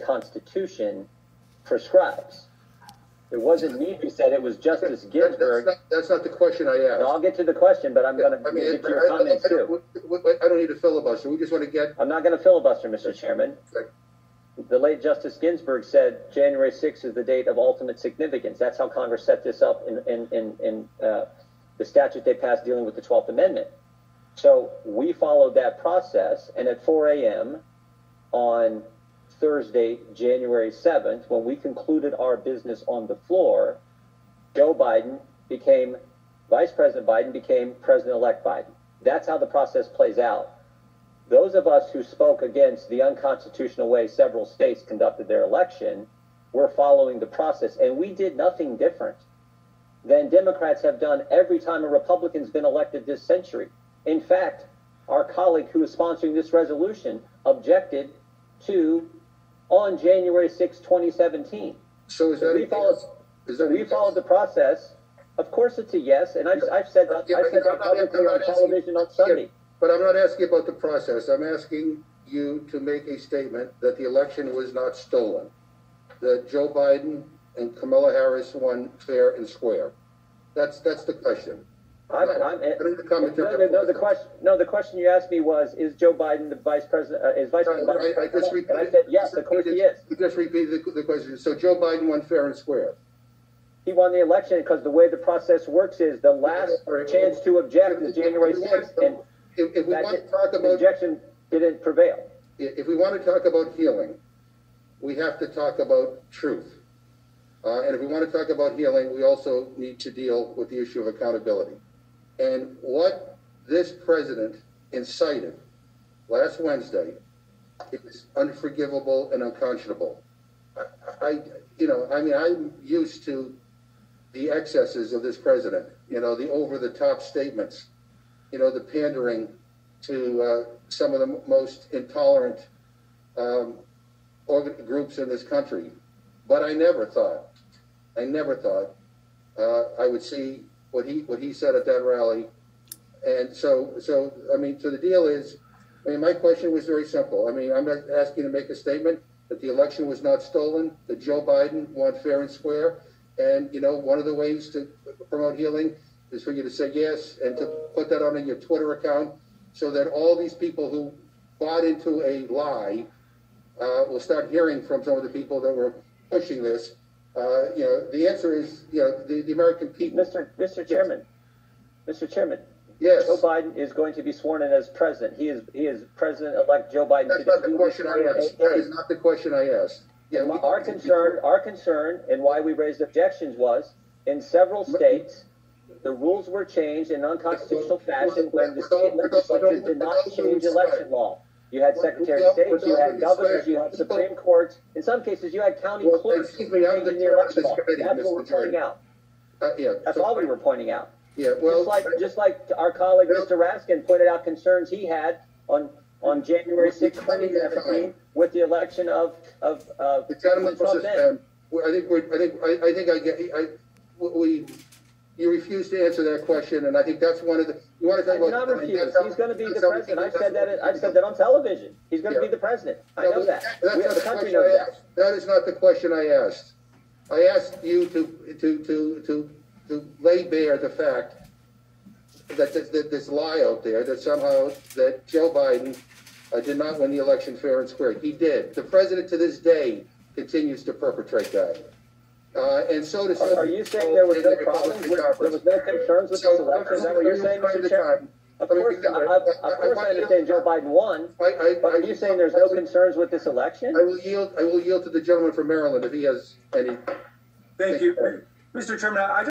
Constitution prescribes. It wasn't me who said it, was Justice Ginsburg. That's not the question I asked. No, I'll get to the question, but I'm going to get to your comments too. I don't need a filibuster. We just want to get... I'm not going to filibuster, Mr. Chairman. Okay. The late Justice Ginsburg said January 6th is the date of ultimate significance. That's how Congress set this up in the statute they passed dealing with the 12th Amendment. So we followed that process, and at 4 a.m. on Thursday, January 7th, when we concluded our business on the floor, Vice President Biden became President-elect Biden. That's how the process plays out. Those of us who spoke against the unconstitutional way several states conducted their election were following the process, and we did nothing different than Democrats have done every time a Republican's been elected this century. In fact, our colleague who is sponsoring this resolution objected to on January 6, 2017. So is that we followed the process. Of course it's a yes, and I've said that publicly on television on Sunday. But I'm not asking about the process. I'm asking you to make a statement that the election was not stolen, that Joe Biden and Kamala Harris won fair and square. That's the question. The question you asked me was, is Joe Biden the vice president? Is Vice President Biden? And I said yes, of course he is. You just repeated the question. So Joe Biden won fair and square. He won the election because the way the process works is the last chance to object is January 6th, and if we want to talk about objection didn't prevail. If we want to talk about healing, we have to talk about truth. And if we want to talk about healing, we also need to deal with the issue of accountability. And what this president incited last Wednesday is unforgivable and unconscionable. I'm used to the excesses of this president, the over-the-top statements, the pandering to some of the most intolerant groups in this country. But I never thought I would see what he said at that rally. And so the deal is, my question was very simple. I'm not asking to make a statement that the election was not stolen, that Joe Biden won fair and square. And, one of the ways to promote healing is for you to say yes and to put that on your Twitter account so that all these people who bought into a lie will start hearing from some of the people that were pushing this. The answer is, the American people. Mr. Chairman. Yes. Joe Biden is going to be sworn in as president. He is President-elect Joe Biden. That's not the question I asked. That is not the question I asked. Yeah, our concern, and why we raised objections was, in several states, the rules were changed in unconstitutional fashion when the state legislature did not change election law. You had Secretary of State, you had governors, you had Supreme Courts. In some cases, you had county clerks changing the election law. That's what we're pointing out. That's all we were pointing out. Yeah, well, just like our colleague Mr. Raskin pointed out concerns he had on January 6, 2017, with the election of the gentleman Trump. You refuse to answer that question, and I think that's one of the. You want to talk about? I did not refuse. He's going to be the president. I've said that on television. He's going to be the president. I know that. The country knows that. That is not the question I asked. I asked you to lay bare the fact that this lie out there that somehow that Joe Biden did not win the election fair and square. He did. The president to this day continues to perpetrate that. And so does. Are you saying there was no problems? There was no concerns with this election? Is that what you're saying, Mr. Chairman? Of course, I understand Joe Biden won. But are you saying there's no concerns with this election? I will yield to the gentleman from Maryland if he has any. Thank you, Mr. Chairman.